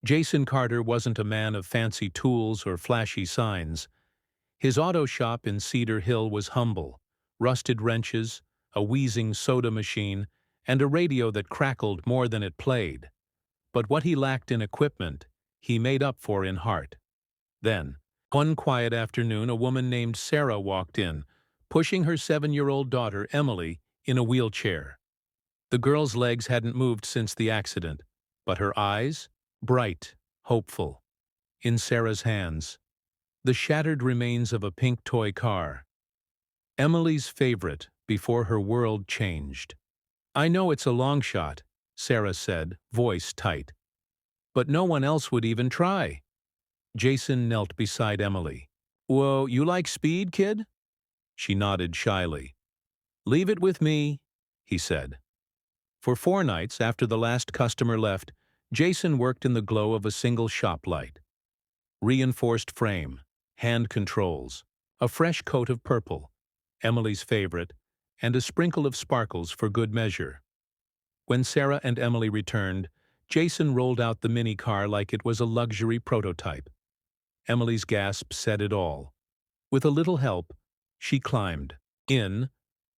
Jason Carter wasn't a man of fancy tools or flashy signs. His auto shop in Cedar Hill was humble: rusted wrenches, a wheezing soda machine, and a radio that crackled more than it played. But what he lacked in equipment, he made up for in heart. Then, one quiet afternoon, a woman named Sarah walked in, pushing her 7-year-old daughter, Emily, in a wheelchair. The girl's legs hadn't moved since the accident, but her eyes, bright, hopeful. In Sarah's hands, the shattered remains of a pink toy car. Emily's favorite before her world changed. "I know it's a long shot," Sarah said, voice tight. "But no one else would even try." Jason knelt beside Emily. "Whoa, you like speed, kid?" She nodded shyly. "Leave it with me," he said. For 4 nights after the last customer left, Jason worked in the glow of a single shop light. Reinforced frame, hand controls, a fresh coat of purple, Emily's favorite, and a sprinkle of sparkles for good measure. When Sarah and Emily returned, Jason rolled out the mini car like it was a luxury prototype. Emily's gasp said it all. With a little help, she climbed in,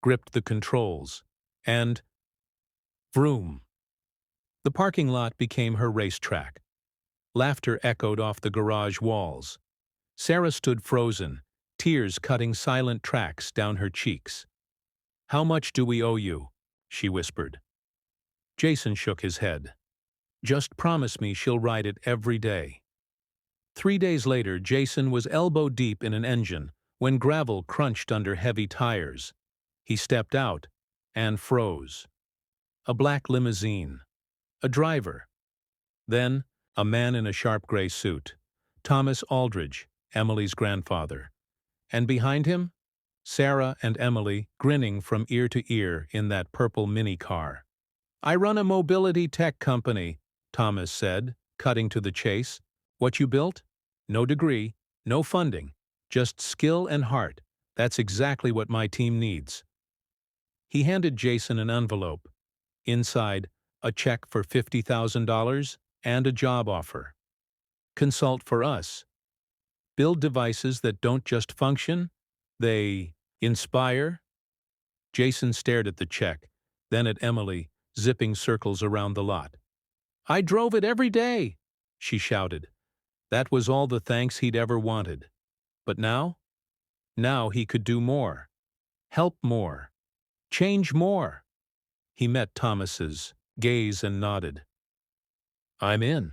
gripped the controls, and vroom. The parking lot became her racetrack. Laughter echoed off the garage walls. Sarah stood frozen, tears cutting silent tracks down her cheeks. "How much do we owe you?" she whispered. Jason shook his head. "Just promise me she'll ride it every day." 3 days later, Jason was elbow-deep in an engine when gravel crunched under heavy tires. He stepped out and froze. A black limousine. A driver. Then, a man in a sharp gray suit. Thomas Aldridge, Emily's grandfather. And behind him, Sarah and Emily, grinning from ear to ear in that purple mini car. "I run a mobility tech company," Thomas said, cutting to the chase. "What you built? No degree, no funding, just skill and heart. That's exactly what my team needs." He handed Jason an envelope. Inside, a check for $50,000 and a job offer. "Consult for us. Build devices that don't just function, they inspire." Jason stared at the check, then at Emily, zipping circles around the lot. "I drove it every day," she shouted. That was all the thanks he'd ever wanted. But now? Now he could do more. Help more. Change more. He met Thomas's gaze and nodded. "I'm in."